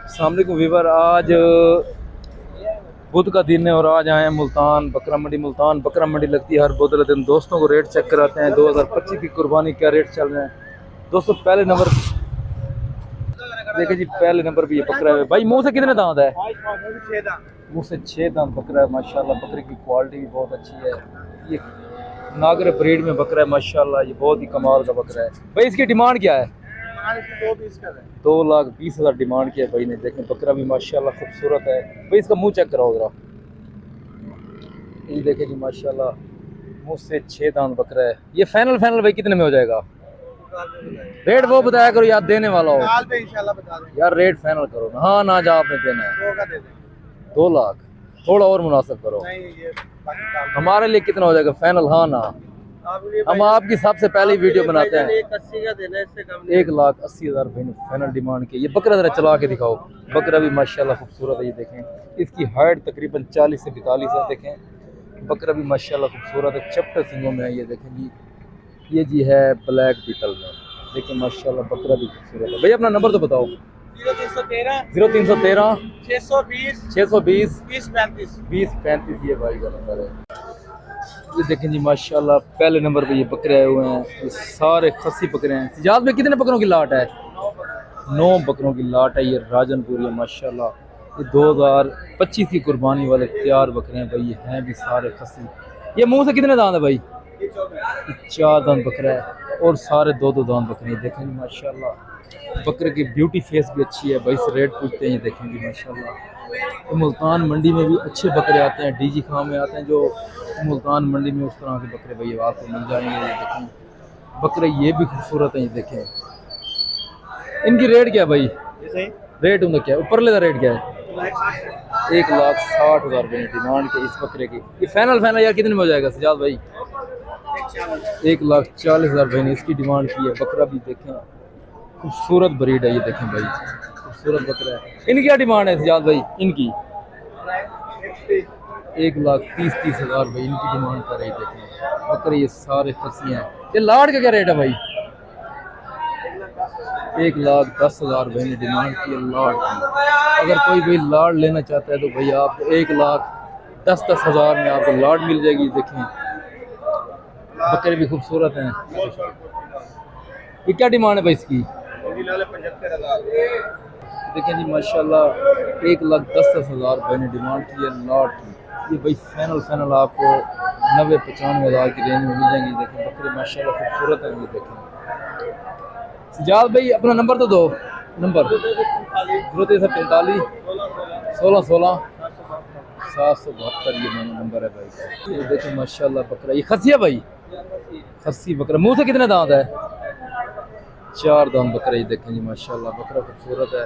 अस्सलाम वालेकुम वीवर। आज बुध का दिन है और आज आए हैं मुल्तान बकरा मंडी। मुल्तान बकरा मंडी लगती है हर बुध दिन। दोस्तों को रेट चेक कराते हैं 2025 की कुर्बानी क्या रेट चल रहे हैं। दोस्तों पहले नंबर देखिए जी, पहले नंबर पे ये बकरा है भाई। मुंह से कितने दांत है? मुंह से 6 दांत बकरा है माशाल्लाह। बकरे की क्वालिटी भी बहुत अच्छी है। ये नागर ब्रीड में बकरा है माशाल्लाह। ये बहुत ही कमाल का बकरा है भाई। इसकी डिमांड क्या है? 2,20,000 डिमांड किया भाई ने। देखें बकरा भी माशाल्लाह खूबसूरत है भाई। इसका मुंह चेक कराओ जरा। ये देखें जी माशाल्लाह, मुंह से 6 दांत बकरा है। ये फाइनल भाई कितने में हो जाएगा? रेट वो बताया करो यार, देने वाला हो इंशाल्लाह बता दें यार। रेट फाइनल करो ना। हाँ ना, जा आपने देना है 2 लाख। थोड़ा और मुनासिब करो। हमारे लिए कितना हो जाएगा फाइनल? हाँ ना, हम आपकी सबसे पहले वीडियो बनाते हैं। 1,80,000 भाई ने फाइनल डिमांड की। ये बकरा जरा चला के दिखाओ। बकरा भी माशाल्लाह खूबसूरत है। ये देखें इसकी हाइट तकरीबन 40 से 42 है। देखें बकरा भी माशाल्लाह खूबसूरत है। चपटे सिंगों में है। ये देखें जी, ये जी है ब्लैक बीटल में। देखिए माशाल्लाह बकरा भी खूबसूरत है। भैया अपना नंबर तो बताओ। 0313 620 2035 ये भाई का नंबर है। ये देखें जी माशाल्लाह, पहले नंबर पे ये बकरे आए हुए हैं। ये सारे खस्सी बकरे हैं। सिजाद में कितने बकरों की लाट है? 9 बकरों की लाट है। ये राजनपुर है माशाल्लाह। ये 2025 की कुर्बानी वाले तैयार बकरे हैं भाई। ये हैं भी सारे खस्सी। ये मुंह से कितने दांत है भाई? 4 दांत बकरा है और सारे 2-2 दांत बकरे हैं। देखें माशाल्लाह, बकरे की ब्यूटी फेस भी अच्छी है भाई। से रेट पूछते हैं। ये देखेंगे माशाल्लाह, तो मुल्तान मंडी में भी अच्छे बकरे आते हैं। डीजी खां में आते हैं जो मुल्तान मंडी में, उस तरह के बकरे भाई आपको मिल जाएंगे। ये देखें बकरे ये भी खूबसूरत हैं। ये देखें इनकी रेट क्या है भाई? रेट उनका क्या है? ऊपर का रेट क्या है? 1,60,000 रुपये डिमांड के इस बकरे की। ये फाइनल यार कितने में हो जाएगा सजाद भाई? 1,40,000 भाई ने इसकी डिमांड की है। बकरा भी देखें खूबसूरत ब्रीड है। ये देखें भाई खूबसूरत बकरा है। इनकी क्या डिमांड है सजाद भाई? इनकी 1,30,000 भाई इनकी डिमांड कर रही। देखें बकरे ये सारे खस्सी हैं। ये लाड का क्या रेट है भाई? 1,10,000 भाई ने डिमांड की है लाड की। अगर कोई भाई लाड लेना चाहता है तो भाई आप 1,10,000 में आपको लाड मिल जाएगी। देखें बकरे भी खूबसूरत हैं। ये क्या डिमांड है भाई इसकी? 75,000। देखें जी माशाल्लाह, 1,10,000 भाई ने डिमांड की है लाड की। ये भाई फाइनल आपको 90-95,000 की रेंज में मिल जाएंगी। देखें बकरे माशाल्लाह खूबसूरत हैं। ये देखें सिजाद भाई अपना नंबर तो दो। नंबर 0345 16 772 ये मेरा नंबर है भाई का। ये देखें माशाल्लाह बकरा ये खस्सी है भाई। खस्सी बकरा। मुंह से कितने दांत है? 4 दांत बकरा। ये देखें जी माशाल्लाह बकरा खूबसूरत है।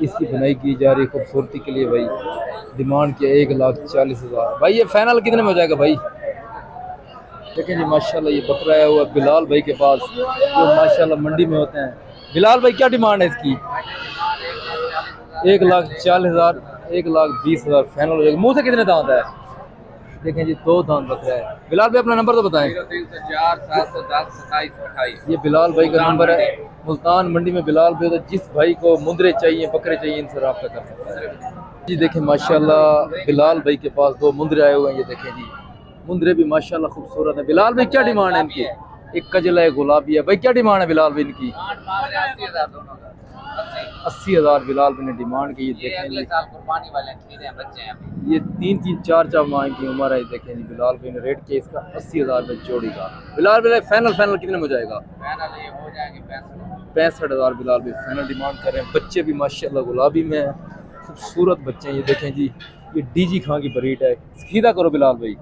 इसकी बुनाई की जा रही खूबसूरती के लिए भाई। डिमांड किया 1,40,000 भाई। ये फाइनल कितने में हो जाएगा भाई? देखें जी माशाल्लाह ये बकरा है हुआ बिलाल भाई के पास जो माशाल्लाह मंडी में होते हैं। बिलाल भाई क्या डिमांड है इसकी? 1,40,000 1,20,000 फाइनल हो जाएगा। मुंह से कितने दांत है? देखें जी 2 दांत बकरा है। बिलाल भाई अपना नंबर तो बताएं। 0304 710 27 28। ये बिलाल भाई का नंबर है। मुल्तान मंडी में बिलाल भाई, तो जिस भाई को मुंदरे चाहिए बकरे चाहिए इनसे रब्ता कर सकते हैं जी। देखें माशाल्लाह बिलाल भाई के पास 2 मुंदरे आए हुए हैं। ये देखें जी मुंदरे भी माशाल्लाह खूबसूरत है। बिलाल भाई क्या डिमांड है इनकी? एक कजला है गुलाबी है भाई। क्या डिमांड है बिलाल भाई इनकी? 80,000 बिलाल भाई ने डिमांड की। ये देखें जी कुर्बानी वाले खरीदे हैं बच्चे हैं। ये 3-3 4-4 माह की उम्र है। देखें जी बिलाल भाई ने रेट किया इसका 80,000 रुपये जोड़ी का। बिलाल भाई फाइनल कितने में हो जाएगा? फाइनल ये हो जाएंगे 65,000 बिलाल भाई फाइनल डिमांड कर रहे हैं। बच्चे भी माशाल्लाह गुलाबी में है, खूबसूरत बच्चे हैं। ये देखें जी ये डीजी खां की ब्रीड है। सीधा करो बिलाल भाई।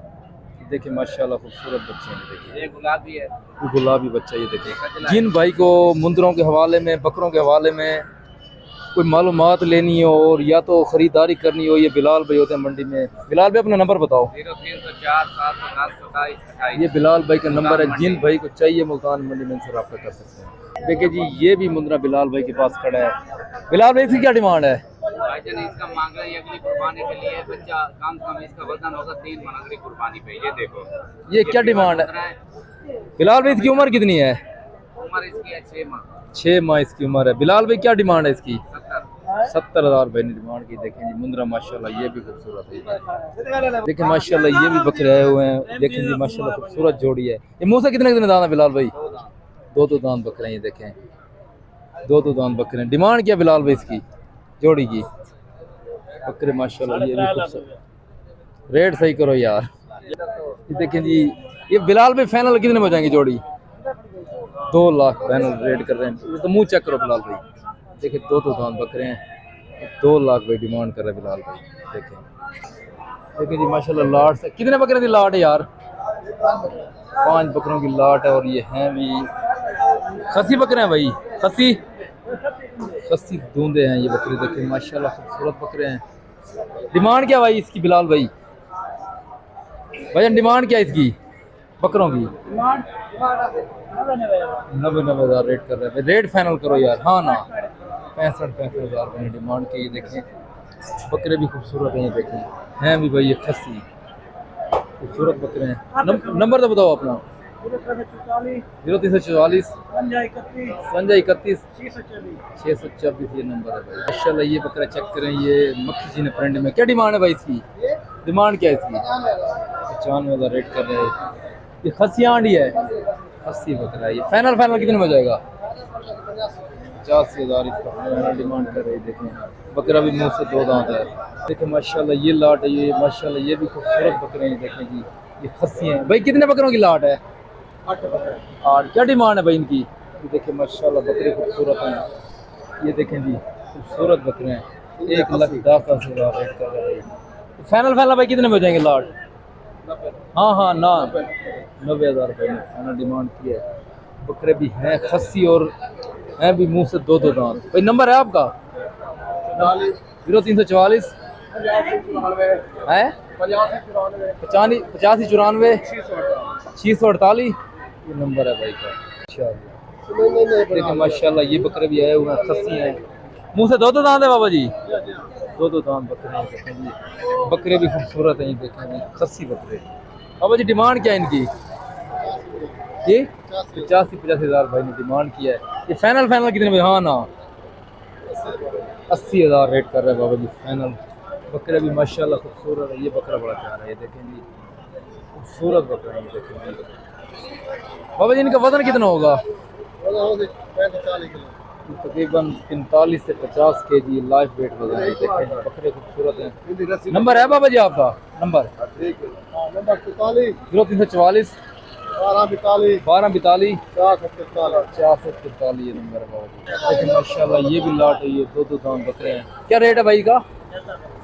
देखें माशाल्लाह खूबसूरत बच्चे हैं। देखिए ये गुलाबी है। ये गुलाबी बच्चा। ये देखें जिन भाई को मुंदरों के हवाले में बकरों के हवाले में कोई मालूमात लेनी हो और या तो ख़रीदारी करनी हो, ये बिलाल भाई होते हैं मंडी में। बिलाल भाई अपना नंबर बताओ। 0304 710 27 28। ये बिलाल भाई का नंबर है। जिन भाई को चाहिए मुल्तान मंडी में इनसे रब्ता कर सकते हैं। देखिए जी ये भी मुंदरा बिलाल भाई के पास खड़ा है। बिलाल भाई की क्या डिमांड है? भाईजान इसका मांग रहे हैं अगली कुर्बानी के लिए बच्चा कम से कम इसका वजन होगा 3 मन अगली कुर्बानी पे। ये देखो ये क्या डिमांड है? बिलाल भाई इसकी उम्र कितनी है? उम्र इसकी है 6 माह। 6 माह इसकी उम्र है। बिलाल भाई क्या डिमांड है इसकी? 70,000 भाई ने डिमांड की। देखें जी मुंद्रा माशाल्लाह ये भी खूबसूरत है। देखिए माशाल्लाह ये भी बकरे आए हुए हैं। देखें जी माशाल्लाह खूबसूरत जोड़ी है। ये मुंह से कितने दांत है बिलाल भाई? दो दांत बकरे हैं ये देखें, दो दांत बकरे हैं। डिमांड क्या बिलाल भाई इसकी जोड़ी की? बकरे माशाल्लाह ये भी खूबसूरत। रेट सही करो यार। ये देखें जी ये बिलाल भाई फाइनल कितने में हो जाएंगे जोड़ी? 2 लाख फाइनल रेट कर रहे हैं। ये तो मुंह चेक करो बिलाल भाई। देखिए दो दांत बकरे हैं, 2 लाख भाई डिमांड कर रहे हैं बिलाल भाई। देखें देखिए जी माशाल्लाह लाट से कितने बकरे की लाट है यार? 5 बकरों की लाट है। और ये हैं भी खसी बकरे हैं भाई, खसी दूंदे हैं ये बकरे। देखें माशाल्लाह खूबसूरत बकरे हैं। डिमांड क्या भाई इसकी बिलाल भाई? भाई डिमांड क्या इसकी बकरों की? 90,000 रेट कर रहे हैं। रेट फाइनल करो यार। हाँ ना 65,000 मैंने डिमांड की। ये देखें बकरे भी खूबसूरत हैं। ये देखें हैं भी भाई ये खसी खूबसूरत बकरे हैं। नंबर तो बताओ अपना। 0344 51 624 ये नंबर है भाई। माशाल्लाह ये बकरा चेक करें। ये मक्खी जी ने प्रिंट में क्या डिमांड है भाई इसकी? डिमांड क्या है इसकी? 95,000 रेट कर रहे हैं। ये खसी आंडी है, 80 बकरा है ये। फाइनल कितने में हो जाएगा? 85,000 इसका फाइनल डिमांड कर रहे हैं। देखें बकरा भी मुंह से 2 दांत है। देखें माशाल्लाह ये लाट है। ये माशाल्लाह ये भी खूबसूरत बकरे हैं। देखें जी ये खसी हैं भाई। कितने बकरों की लाट है? 8। क्या डिमांड है भाई इनकी? ये देखें माशाल्लाह बकरे खूबसूरत हैं। ये देखें जी खूबसूरत बकरे हैं। 1,10,000 रेट कर रहे हैं। फाइनल भाई कितने में हो जाएंगे लाट? हाँ ना 90,000 रुपये में फाइनल डिमांड की है। बकरे भी हैं खस्सी और हैं भी मुंह से 2 दांत। भाई नंबर है आपका? 0344 है 85 94 648 ये नंबर है भाई का। देखिए माशाल्लाह ये बकरे भी आए हुए हैं, खस्सी हैं, मुंह से 2 दांत है बाबा जी। 2 दांत बकरे हैं। देखें जी बकरे भी खूबसूरत हैं। ये देखें जी खस्सी बकरे। बाबा जी डिमांड क्या है इनकी? ये 85,000 भाई ने डिमांड किया है। ये फाइनल कितने में? हाँ ना 80,000 रेट कर रहे हैं बाबा जी फाइनल। बकरे भी माशाल्लाह खूबसूरत है। ये बकरा बड़ा प्यारा है। ये देखें जी खूबसूरत बकरा है। ये देखें जी बाबा जी इनका वजन कितना होगा? तकरीबन 45 से 50 kg लाइफ वेट वजन है। देखें जी बकरे खूबसूरत हैं। नंबर है बाबा जी आपका? नंबर 0344 1242 443 ये नंबर है बाबा जी। लेकिन माशाल्लाह ये भी लाट है। ये 2 दांत बकरे हैं। क्या रेट है भाई का?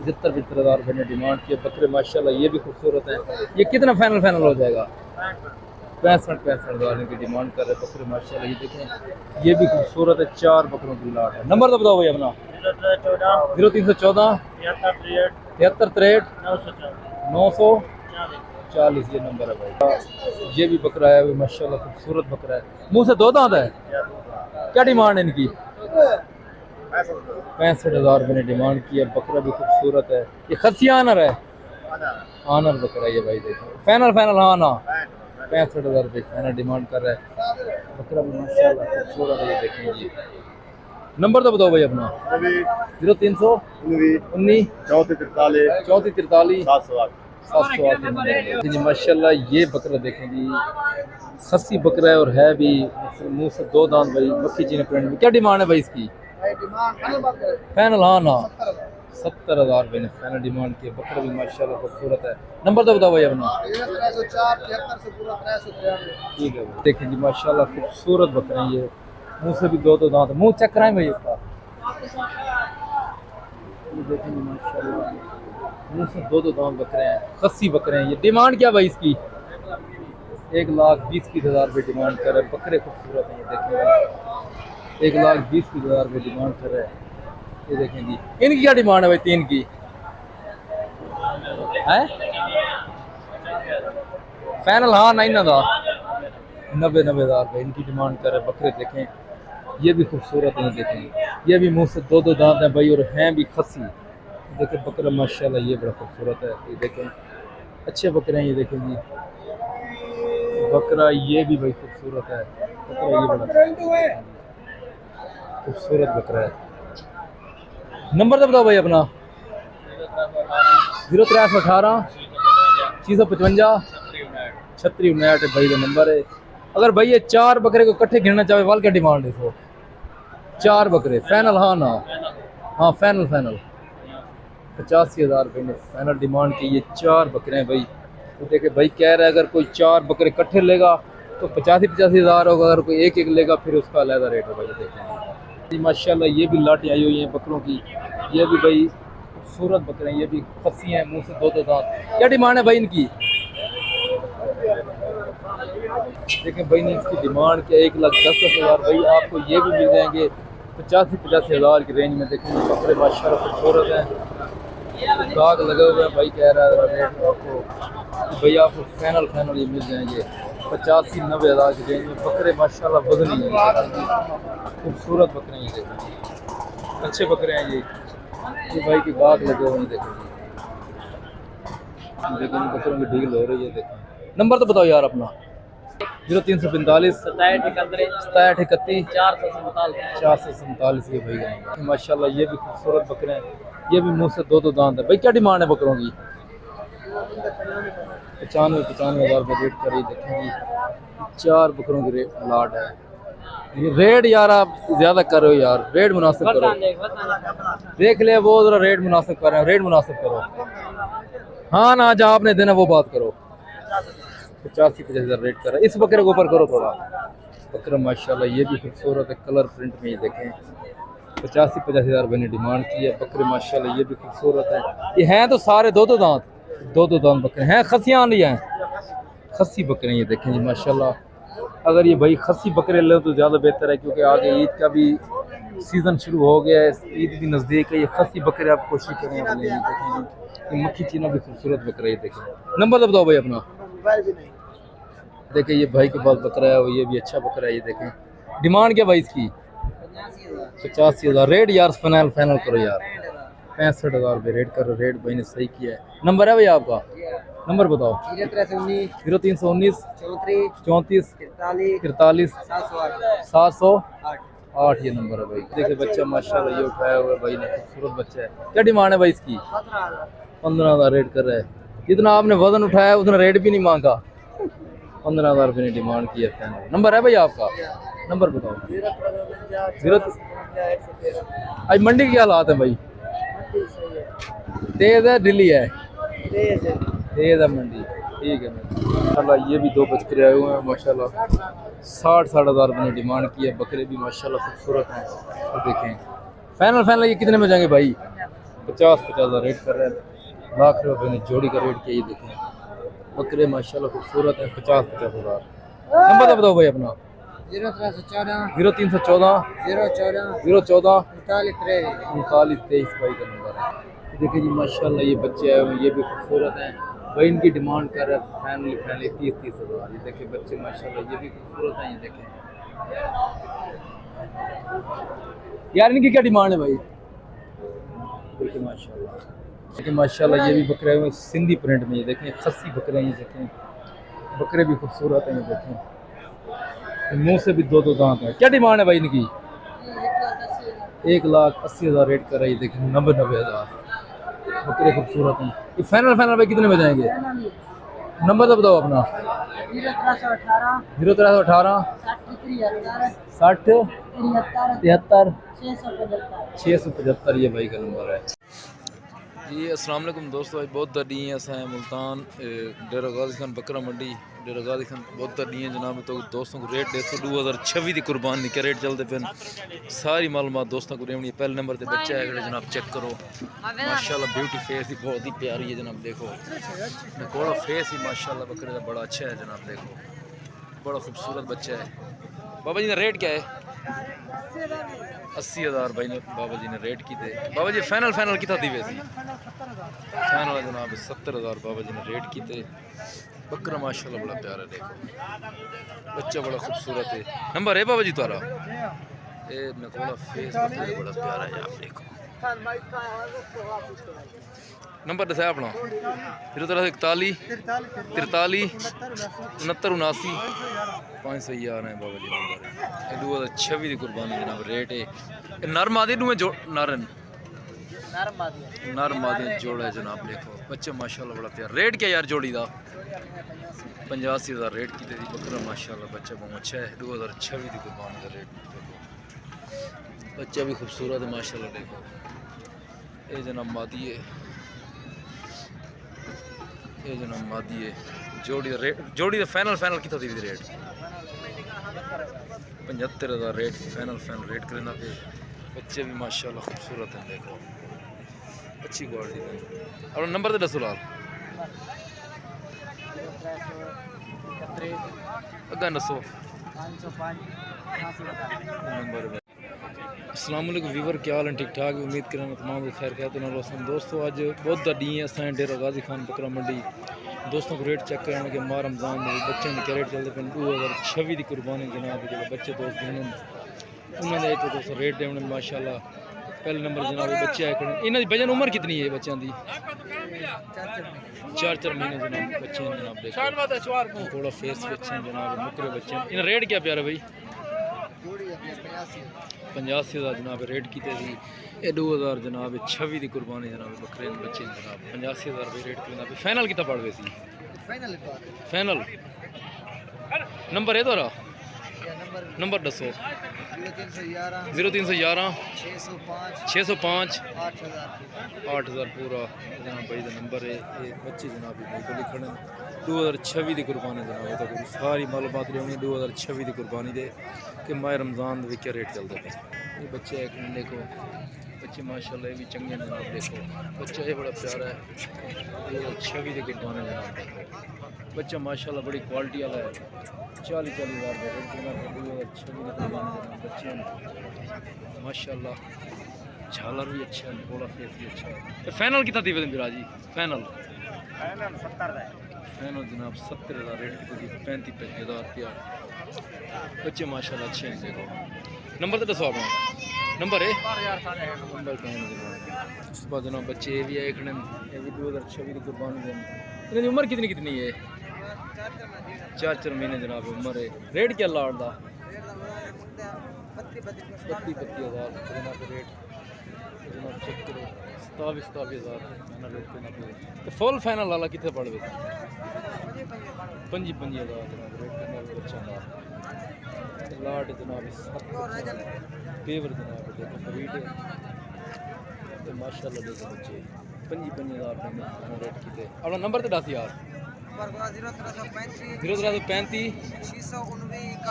75,000 रुपये ने डिमांड किया। बकरे माशाल्लाह ये भी खूबसूरत हैं। ये कितना फाइनल हो जाएगा? 65,000 की डिमांड कर रहे बकरे माशाल्लाह। ये देखें ये भी खूबसूरत है। 4 बकरों की लाट है। नंबर तो बताओ भाई अपना। 0314 73 940 ये नंबर है भाई। ये भी बकरा है माशाल्लाह खूबसूरत बकरा है। मुंह से 2 दांत है। क्या डिमांड है इनकी? 65,000 रुपये ने डिमांड की है। बकरा भी खूबसूरत है। ये खसी आनर है, आनर बकरा ये भाई। देखो फाइनल हाँ ना 65,000 रुपये फाइनल डिमांड कर रहा है। बकरा भी माशाल्लाह खूबसूरत है। ये देखें जी नंबर तो बताओ भाई अपना। 0319 3443 708 जी। माशाल्लाह ये बकरा देखें जी खस्सी बकरा है और है भी मुंह से 2 दांत भाई। मक्खी जी ने प्रिंट में क्या डिमांड है भाई इसकी? फाइनल हाँ ना 70,000 रुपये ने फाइनल डिमांड की। बकरा भी माशाल्लाह खूबसूरत है। नंबर तो बताओ भाई अपना। ठीक है देखें जी माशाल्लाह खूबसूरत बकरे हैं। ये मुंह से भी 2 दांत। मुंह चेक कराएं भाई इसका। ये देखें जी माशाल्लाह मुंह से 2 दांत बकरे हैं, खस्सी बकरे हैं। ये डिमांड क्या भाई इसकी? 1,20,000 रुपये डिमांड कर रहे हैं। बकरे खूबसूरत हैं। ये देखें 1,20,000 रुपये डिमांड कर रहे हैं। ये देखें जी इनकी क्या डिमांड है भाई? 3 की है फाइनल हाँ नहीं ना था 90,000 रुपये इनकी डिमांड कर रहे हैं। बकरे देखें ये भी खूबसूरत हैं। देखें ये भी मुंह से 2 दांत हैं भाई और हैं भी खस्सी। देखें बकरा माशाल्लाह ये बड़ा खूबसूरत है। ये देखें अच्छे बकरे हैं। ये देखें जी बकरा ये भी भाई खूबसूरत है। बकरा ये बड़ा खूबसूरत बकरा है। नंबर तो बताओ भाई अपना। 0318 655 3659 भाई का नंबर है। अगर भाई ये 4 बकरे को इकट्ठे गिनना चाहे वाल क्या डिमांड है इसको? 4 बकरे फाइनल? हाँ ना, हाँ फाइनल फाइनल 85,000 रुपये में फाइनल डिमांड की। ये 4 बकरे हैं भाई। तो देखे भाई कह रहा है अगर कोई 4 बकरे इकट्ठे लेगा तो 85,000 होगा, अगर कोई एक एक लेगा फिर उसका अलग रेट होगा। ये देखें माशाल्लाह ये भी लाटें आई हुई हैं बकरों की। ये भी भाई खूबसूरत बकरे हैं, ये भी खस्सी हैं, मुंह से 2-2 दांत। क्या डिमांड है भाई इनकी? देखें भाई ने इसकी डिमांड किया 1,10,10,000। भाई आपको ये भी मिल जाएंगे 85,000 की रेंज में। देखें बकरे माशाल्लाह खूबसूरत हैं, दाग लगे हुए हैं। भाई कह रहा है रेट आपको कि भाई आपको फाइनल ये मिल जाएंगे 85-90,000 की रेंज में। बकरे माशाल्लाह वजनी है, खूबसूरत बकरे हैं। ये देखें अच्छे बकरे हैं ये भाई के दाग लगे हुए हैं। देखें बकरों की डील हो रही है। देखें नंबर तो बताओ यार अपना। 0345 67 31 447 ये भाई का। माशाल्लाह ये भी खूबसूरत बकरे हैं, ये भी मुंह से 2-2 दांत है। भाई क्या डिमांड है बकरों की? 95,000 रुपये रेट कर रही। देखेंगी 4 बकरों की रेट लाट है। ये रेट यार आप ज़्यादा कर रहे हो यार, रेट मुनासिब करो। देख ले वो ज़रा रेट मुनासिब कर रहे हैं, रेट मुनासिब करो। हाँ ना जहाँ आपने देना वो बात करो। 85,000 रेट कर रहा है। इस बकरे के ऊपर करो थोड़ा। बकरा माशाल्लाह ये भी खूबसूरत है, कलर प्रिंट में। ये देखें 85,000 रुपये ने डिमांड की है। बकरे माशाल्लाह ये भी खूबसूरत है। ये हैं तो सारे 2-2 दांत, 2-2 दांत बकरे हैं। खस्सियाँ लिया हैं, खस्सी बकरे। ये देखें जी माशाल्लाह। अगर ये भाई खस्सी बकरे ले तो ज़्यादा बेहतर है, क्योंकि आगे ईद का भी सीज़न शुरू हो गया है, ईद भी नज़दीक है। ये खस्सी बकरे आप कोशिश करें अपने। ये देखें ये मक्खी चीना भी खूबसूरत बकरा। ये देखें नंबर तो बताओ भाई अपना। देखिए ये भाई के पास बकरा है, ये भी अच्छा बकरा है। ये देखें डिमांड क्या भाई इसकी? 85,000 रेट यार फाइनल करो यार। 65,000 रुपये रेट करो। रेट भाई ने सही किया है। नंबर है भाई आपका? नंबर बताओ। 0319 34 43 708 ये नंबर है भाई। देखिए बच्चा माशाल्लाह ये उठाया हुआ है भाई ने, खूबसूरत बच्चा है। क्या डिमांड है भाई इसकी? 15,000 रेट कर रहा है। जितना आपने वजन उठाया उतना रेट भी नहीं मांगा। 15,000 रुपये ने डिमांड की है। नंबर है भाई आपका? नंबर बताओ। 0 आज मंडी के क्या हालात है भाई? तेज है दिल्ली है? तेज है मंडी, ठीक है। माशाल्लाह ये भी 2 बकरे आए हुए हैं माशाल्लाह। 60,000 रुपये ने डिमांड की है। बकरे भी माशाल्लाह खूबसूरत हैं। तो देखें फाइनल ये कितने में जाएंगे भाई? 50,000 रेट कर रहे हैं। लाख रुपये ने जोड़ी का रेट किया। ये देखें बकरे माशाल्लाह खूबसूरत हैं। 50,000। नंबर तो बताओ भाई अपना। 0314 014 3923 भाई का नंबर है। देखिए जी माशाल्लाह ये बच्चे आए हुए, ये भी खूबसूरत हैं भाई। इनकी डिमांड कर रहा है फैमिली 30,000। ये देखिए बच्चे माशाल्लाह ये भी खूबसूरत हैं। ये देखें यार इनकी क्या डिमांड है भाई? देखिए माशाल्लाह ये भी बकरे हुए सिंधी प्रिंट में। ये देखें खस्सी बकरे हैं। ये देखें बकरे भी खूबसूरत हैं। ये देखें मुंह से भी 2-2 दांत है। क्या डिमांड है भाई इनकी? 1,80,000 रेट कर रही। देखें 90,000 बकरे खूबसूरत हैं। ये फाइनल भाई कितने में जाएंगे? नंबर तो बताओ अपना। 0318 60 73 675 ये भाई का नंबर है जी। अस्सलाम वालेकुम दोस्तों, आज बहुत दी हैं असां मुल्तान डेरा गाजी खान बकरा मंडी डेरा गाजी खान बहुत दी हैं जनाब। तो दोस्तों को रेट 2026 की कुर्बानी क्या रेट चलते पे सारी मालूमात दोस्तों को रेवनी। पहले नंबर पे बच्चा है जनाब, चेक करो माशाल्लाह ब्यूटी फेस ही बहुत ही प्यारी है जनाब। देखो नकोड़ा फेस ही माशाल्लाह बकरे का बड़ा अच्छा है जनाब। देखो बड़ा खूबसूरत बच्चा है। बाबा जी का रेट क्या है? 80,000 भाई ने बाबा जी ने रेट की थे। बाबा जी फाइनल कितना थी वैसी? फाइनल जनाब 70,000 बाबा जी ने रेट की थे। बकरा माशाल्लाह बड़ा प्यारा है। देखो बच्चा बड़ा खूबसूरत है। नंबर है बाबा जी तुम्हारा? ये नकोड़ा फेस बड़ा प्यारा है। आप देखो नंबर दसाया अपना 0341 43 69 79 511 है बाबा जी नंबर। 2026 की कुर्बानी जनाब। रेट है नर मादी डूए जो नरन नर मादी जोड़ा है जनाब देखो बच्चे माशाल्लाह बड़ा प्यार। रेट क्या यार जोड़ी का? 85,000 रेट की थी बकरा माशाल्लाह बच्चा बहुत अच्छा है। 2026 की कुर्बानी का रेट देखो बच्चा भी खूबसूरत है माशाल्लाह देखो। ये जनाब मादी है, ये जनाब मादी है। जोड़ी का रेट जोड़ी का फाइनल कितना थी रेट? 75,000 रेट फाइनल रेट करना पे। बच्चे भी माशाल्लाह खूबसूरत हैं देखो अच्छी क्वालिटी है। और नंबर तो दसो लाल अगर दसो नंबर। अस्सलाम वालेकुम वीवर क्या हाल है? ठीक ठाक उम्मीद करें तमाम खैर खैर दोस्तों अज बहुत दी है अस डेरा गाजी खान बकरा मंडी दोस्तों को रेट चेक कराने के माह रमजान बच्चों के क्या रेट चलते पे 2026 की कुर्बानी जनाब जो बच्चे दोस्त उन्होंने तो दोस्तों रेट देने माशाल्लाह पहले नंबर जनाब बच्चे आए खड़े। इन्हों की वजन उम्र कितनी है बच्चों की? 4 महीने जनाब बच्चे जनाब देखो थोड़ा फेस बच्चे जनाब मुकरे बच्चे। इन्हें रेट क्या प्यारा भाई? 85,000 जनाब रेट की थी। ये 2000 जनाब 26 की कुर्बानी जनाब बकरे बच्चे जनाब 85,000 रुपये रेट करना। फाइनल कितना पड़ गए? फाइनल नंबर है तोरा नंबर दसो। 0311 605 8,000 पूरा जनाब भाई का नंबर है। ये बच्चे जनाब बिल्कुल खड़े 2026 की कुर्बानी जनाब तो सारी मालूमात लेनी 2026 की कुर्बानी दे कि माह रमजान क्या रेट चलते पे। ये बच्चे एक देखो बच्चे माशाल्लाह ये भी चंगे जनाब देखो बच्चा ये बड़ा प्यारा है 2026 की कुर्बानी जनाब देखो बच्चा माशाल्लाह बड़ी क्वालिटी वाला है। 40,000 का रेट देना 2026 बच्चे माशाल्लाह झालर भी अच्छा है थोड़ा फेस भी अच्छा है। तो फाइनल कितना थी बिराजी? फाइनल जनाब 70,000 रेट की थी 35,000 रुपया। बच्चे माशाल्लाह अच्छे हैं देखो। नंबर तो दसो अपना नंबर है नंबर उसके बाद जनाब बच्चे ये भी आए खड़े ये भी 2026 की कुर्बानी दें। इनकी उम्र कितनी है? 4 महीने जनाब उम्र है। रेट क्या लाट का? 32,000 रेट जनाब चेक करो 27,000 रेट करना पे। तो फुल फाइनल वाला कितने पड़ गए? 55,000 जनाब रेट करना बच्चा लाट जनाब पेवर जनाब देखो ब्रीड है तो माशाल्लाह देखो बच्चे 55,000 रेट की थे। अपना नंबर तो 10,000 0335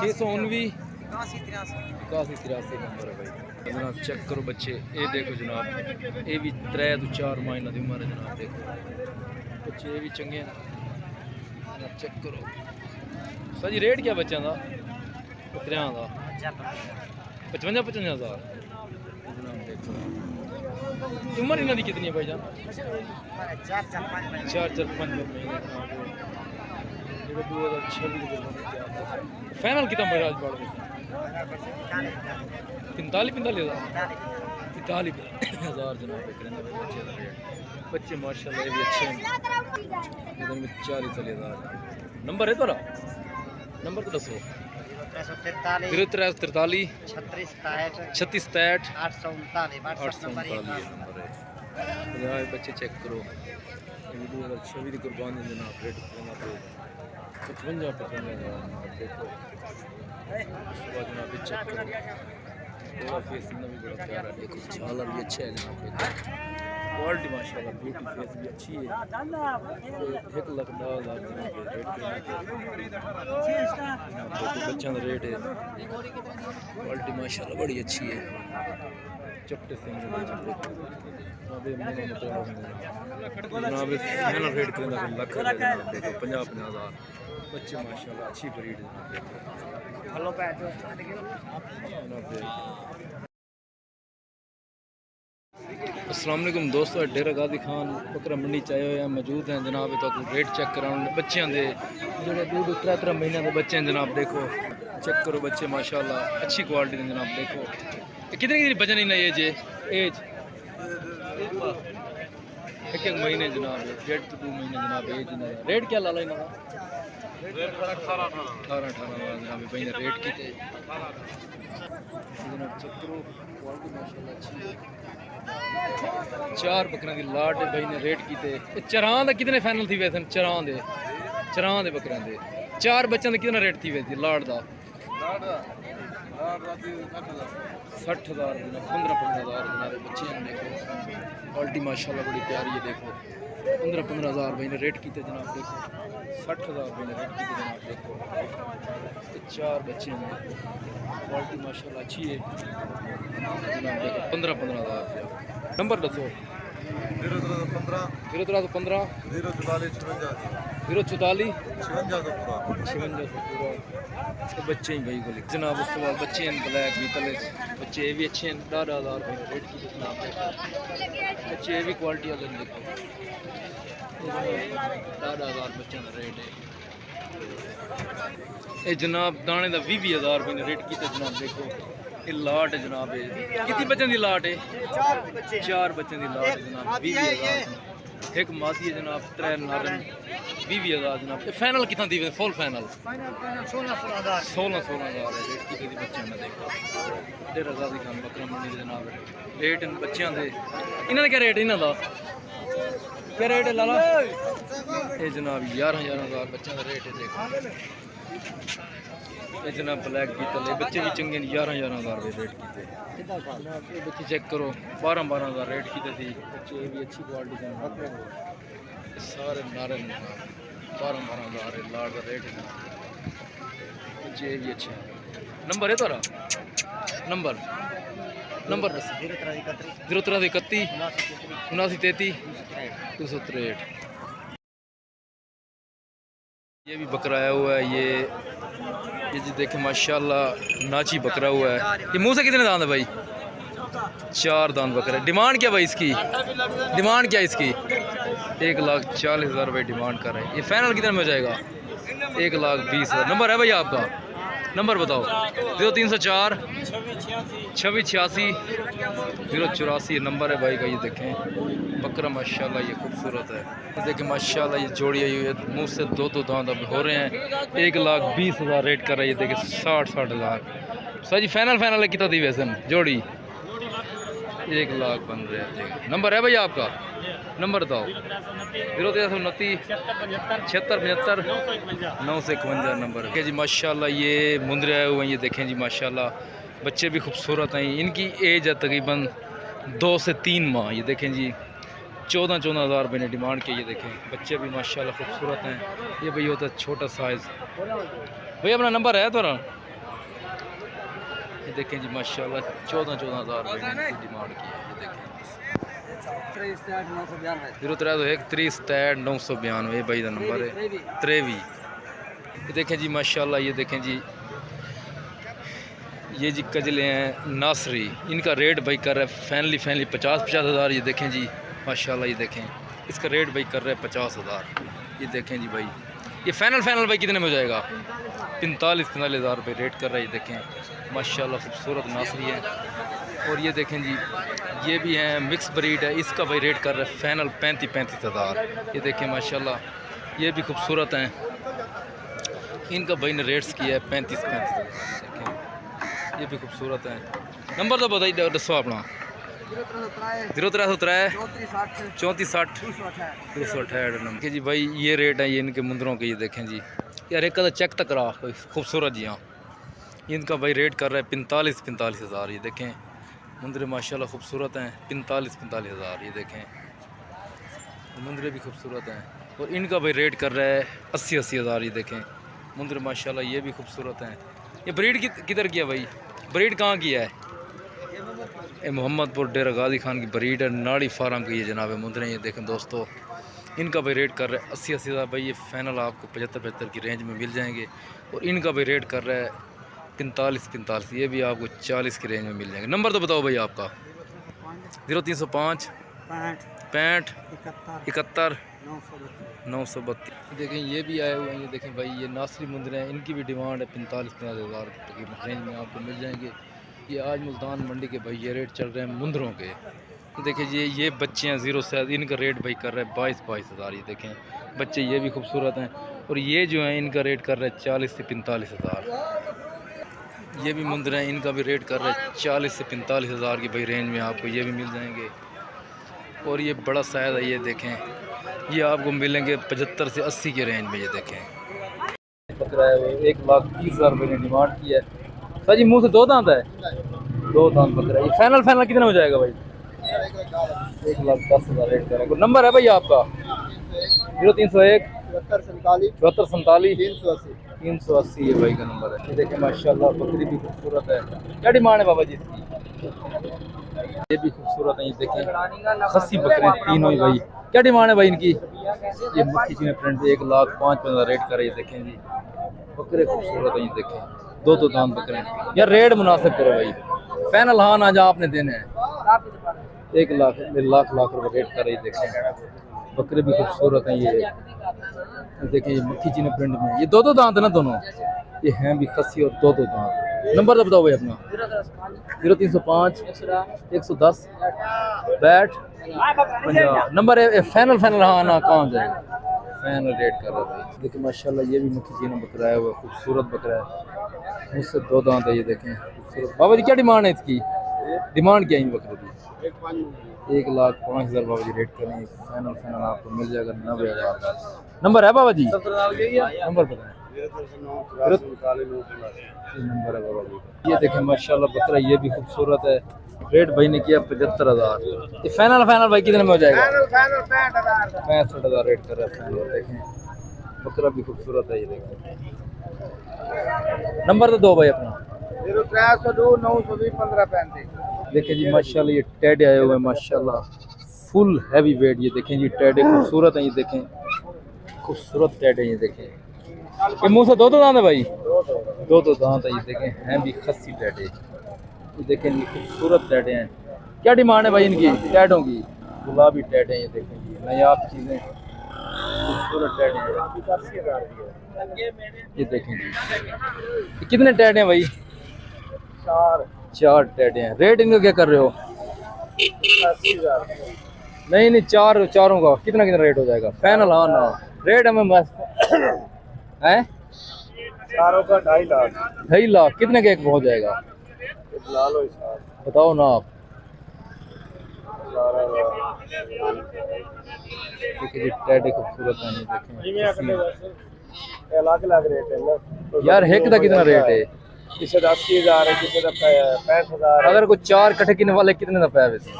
619 81 नंबर है भाई जनाब चेक करो बच्चे। ये देखो जनाब ये भी 3 तो 4 महीने की उम्र है जनाब देखो बच्चे ये भी चंगे हैं चेक करो। सर जी रेट क्या बच्चों का? बकरियां का 55,000 जनाब देखो। उम्र इन्हों की कितनी है भाईजान? 4-5 महीने। फाइनल कितना मेरा आज बढ़ गया? 45,000 जनाब बच्चे माशाल्लाह ये भी अच्छे हैं 40,000। नंबर है तोरा नंबर तो दसो। 0343 36 63 839 नंबर है। बच्चे चेक करो 2026 की कुर्बानी जनाब रेट करना पे 55,000 देखो। उसके बाद जनाब चेक करो थोड़ा फेस भी बड़ा प्यारा देखो झालर भी अच्छा है जनाब देखो क्वालिटी माशाल्लाह ब्यूटी फेस भी अच्छी है। 1,10,000 रेट बच्चों का रेट है। क्वालिटी माशाल्लाह बड़ी अच्छी है चपटे से जनाब रेट करना लख देखो 50,000 बच्चे माशाल्लाह अच्छी ब्रीड है। अस्सलाम वालेकुम दोस्तों डेरा गाजी खान बकरा मंडी चाहे हुए मौजूद हैं जनाब तो रेट चेक कराने बच्चों के जोड़े 2-3 महीने के बच्चे हैं जनाब देखो चेक करो बच्चे माशाल्लाह अच्छी क्वालिटी के जनाब देखो। कितने बजन इन एज है? एज 1 महीने जनाब 1.5 to 2 महीने जनाब एज रेट क्या लाला इन्होंने? 18,000 जनाब भाई ने रेट की जनाब चेक करो क्वालिटी माशाल्लाह अच्छी है। चार बकरियां दी लाट है भाई ने रेट कीते चरां दे कितने फाइनल थी वैसे चरां दे बकरियां दे चार बच्चों दे कितना रेट थी वैसे लाट दा 60,000 15,000 जनाब बच्चे हैं देखो क्वालिटी माशाल्लाह बड़ी प्यारी है देखो 15,000 भाई ने रेट कीते जनाब देखो 60,000 भाई ने रेट कीते जनाब देखो चार बच्चे हैं क्वालिटी माशाल्लाह अच्छी है जनाब देखो 15,000 नंबर दसो 0-3-15 0-44 56 पूरा बच्चे ही भाई को जनाब उस बाद बच्चे हैं ब्लैक बीतल बच्चे ये भी अच्छे हैं 10,000 भाई रेट की जनाब बच्चे ये भी क्वालिटी वाले देखो 10,000 बच्चों का रेट है ये जनाब दाने का 20,000 रुपये ने रेट किया जनाब देखो ये लाट है जनाब कितनी बच्चों की लाट है चार बच्चों की लाट है जनाब 20,000 एक मादी है जनाब 3 नारन 20,000 जनाब फाइनल कितना दी फुल फाइनल 16,000 है रेट की बच्चों ने देखो 1,500 की खान बकरा मंडी जनाब रेट इन बच्चों के इन्होंने क्या रेट इन्हों का क्या रेट है लाला ये जनाब 11,000 बच्चों का रेट है देखो ये जनाब ब्लैक बीतल ये बच्चे भी चंगे 11,000 रुपये रेट किए ये बच्चे चेक करो 12,000 रेट किए थी बच्चे ये भी अच्छी क्वालिटी के सारे नारे 12,000 लाड़ का रेट है बच्चे ये भी अच्छे नंबर है तोरा नंबर 0-3-31 79-33 263 ये भी बकरा आया हुआ है ये जी देखे माशाल्लाह नाची बकरा हुआ है ये मुंह से कितने दांत है भाई 4 दांत बकरा है डिमांड क्या भाई इसकी डिमांड क्या इसकी 1,40,000 रुपये डिमांड कर रहे हैं ये फाइनल कितने में हो जाएगा 1,20,000 नंबर है भाई आपका नंबर बताओ 0-304 2686 084 नंबर है भाई का ये देखें बकरा माशाल्लाह ये खूबसूरत है ये देखें माशाल्लाह ये जोड़ी आई हुई है मुँह से 2 दांत अब हो रहे हैं 1,20,000 रेट कर रहा है ये देखें 60,000 सर जी फाइनल है कितना दी वैसे जोड़ी 1,00,000 बन रहे हैं नंबर है भाई आपका नंबर बताओ 0-329 76 75 951 नंबर है जी माशाल्लाह ये मुंदरे आए हुए हैं ये देखें जी माशाल्लाह बच्चे भी खूबसूरत हैं इनकी एज है तकरीबन 2 से 3 माह ये देखें जी 14,000 रुपये ने डिमांड की ये देखें बच्चे भी माशाल्लाह खूबसूरत हैं ये भाई होता है छोटा साइज़ भाई अपना नंबर है थोड़ा ये देखें जी माशाल्लाह 14,000 रुपये ने डिमांड की है ये देखें 0-3-1 भाई का नंबर है 23 ये देखें जी माशाल्लाह ये देखें जी ये जी कजले हैं नासरी इनका रेट भाई कर रहा है फाइनली 50,000 ये देखें जी माशाल्लाह ये देखें इसका रेट भाई कर रहा है 50,000 ये देखें जी भाई ये फाइनल भाई कितने में हो जाएगा 45,000 रुपये रेट कर रहा है ये देखें माशाल्लाह खूबसूरत नासरी है और ये देखें जी ये भी हैं मिक्स ब्रीड है इसका भाई रेट कर रहा है फाइनल 35,000 ये देखें माशाल्लाह ये भी खूबसूरत हैं इनका भाई ने रेट्स किया है 35,000 देखें ये भी खूबसूरत हैं नंबर तो बताइए दसो अपना 0-3-3 34 268 नंबर जी भाई ये रेट है ये इनके मुंदरों के ये देखें जी यार एक चेक तक करा खूबसूरत जी हाँ इनका भाई रेट कर रहा है 45,000 ये देखें मुंदरे माशाल्लाह खूबसूरत हैं 45,000 ये देखें मुंदरे भी खूबसूरत हैं और इनका भाई रेट कर रहा है 80,000 ये देखें मुंदरे माशाल्लाह ये भी खूबसूरत हैं ये ब्रीड किधर किया भाई ब्रीड कहाँ किया है ये मोहम्मदपुर डेरा गाजी खान की ब्रीड है नाड़ी फार्म की ये जनाब मुंदरे ये देखें दोस्तों इनका भाई रेट कर रहा है 80,000 भाई ये फाइनल आपको 75 की रेंज में मिल जाएंगे और इनका भाई रेट कर रहा है 45 ये भी आपको 40 की रेंज में मिल जाएंगे नंबर तो बताओ भाई आपका 0-305 65 71 932 देखें ये भी आए हुए हैं ये देखें भाई ये नासरी मुंदरे हैं इनकी भी डिमांड है 45,000 तकरीबन रेंज में आपको मिल जाएंगे ये आज मुल्तान मंडी के भाई ये रेट चल रहे हैं मुंदरों के तो देखिए ये बच्चे हैं 0 से इनका रेट भाई कर रहा है 22,000 ये देखें बच्चे ये भी खूबसूरत हैं और ये जो हैं इनका रेट कर रहा है 40 से 45,000 ये भी मुंदर हैं इनका भी रेट कर रहा है 40 से 45,000 की भाई रेंज में आपको ये भी मिल जाएंगे और ये बड़ा साइज है, ये देखें, ये आपको मिलेंगे 75 से 80 के रेंज में। ये देखें बकरा है, वो 1,30,000 रुपये ने डिमांड की है। सर जी मुंह से दो दांत है, दो दांत बकरा है। ये फाइनल फाइनल कितने हो जाएगा भाई? 1,10,000 रेट करें। कोई नंबर है भाई आपका? 0301 74 47 380 ये भाई का नंबर है। ये देखें माशाल्लाह बकरी भी खूबसूरत है। क्या डिमांड है बाबा जी इसकी? ये भी खूबसूरत है, ये देखें खस्सी बकरे तीनों ही भाई। क्या डिमांड है भाई इनकी? ये मक्खी चीनी प्रिंट 1,05,000 रेट करे। ये देखें जी बकरे खूबसूरत हैं, ये देखें दो दो दांत बकरे हैं। यार रेट मुनासिब करो भाई, फाइनल हाँ ना जा आपने देने हैं। 1 लाख लाख रुपए रेट कर रही। देखें बकरे भी खूबसूरत हैं। ये देखिए ये मक्खी चीनी प्रिंट में, ये दो दो दांत है ना दोनों, ये हैं भी खस्सी और दो दो दांत। नंबर तो बताओ भाई अपना। 0305 110 बैठ 50 नंबर है। फाइनल फाइनल हाँ ना कहाँ जाएगा? फाइनल रेट कर रहा भाई। देखिए माशाल्लाह ये भी मक्खी चीनी बकरा है, वो खूबसूरत बकरा है, मुझसे दो दांत है। ये देखें खूबसूरत। बाबा जी क्या डिमांड है इसकी? डिमांड क्या है इन बकरे की? 1,05,000 बाबा जी रेट करें। फाइनल फाइनल आपको मिल जाएगा 90,000। नंबर है बाबा जी? नंबर बताएं। ये नंबर है बाबा जी। ये देखें माशाल्लाह बकरा ये भी खूबसूरत है। रेट भाई ने किया 75,000। ये फाइनल फाइनल भाई कितने में हो जाएगा? 65,000 रेट कर रहा है फाइनल। देखें बकरा भी खूबसूरत है, ये देखें। नंबर तो दो भाई अपना। 0302 920 1535। देखिए जी माशाल्लाह ये टेडे आए हुए हैं माशाल्लाह, फुल हैवी वेट। ये देखें जी टेडे खूबसूरत हैं, ये देखें खूबसूरत टेडे। ये देखें ये मुंह से दो दो दांत है भाई, दो दो दांत है। ये देखें हैं भी खस्सी टेडे। ये देखें ये खूबसूरत टेडे हैं। क्या डिमांड है भाई इनकी टेडों की? गुलाबी टेडे हैं, ये देखें जी नायाब चीज़ें, खूबसूरत टेडे हैं। ये देखें जी ये कितने टेडे हैं भाई? चार टेडे हैं। रेट इनका क्या कर रहे हो? 80,000। नहीं नहीं चार चारों का कितना कितना रेट हो जाएगा? फाइनल हाँ ना रेट हमें बस है। चारों का 2.5 लाख। 2.5 लाख कितने का एक हो जाएगा? ला लो हिसाब। बताओ ना आप। 12,000। देखिए टेडे खूबसूरत हैं, ये देखें। अलग अलग रेट है ना। तो यार हेक का कितना रेट है? किसी का 80,000 है, किसी का 65,000। अगर कोई चार कट्ठे किने वाले कितने का पाया वैसे?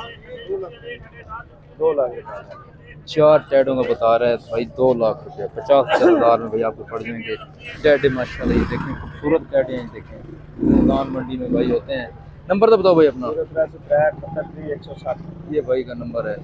2 लाख रुपए। चार टेडों का बता रहा है भाई 2 लाख रुपये। 50,000 में भाई आपको पड़ जाएंगे टेडे माशाल्लाह। ये देखें खूबसूरत टेडे हैं, ये देखें मुल्तान मंडी में भाई होते हैं। नंबर तो बताओ भाई अपना। 0363 160। ये भाई का नंबर है।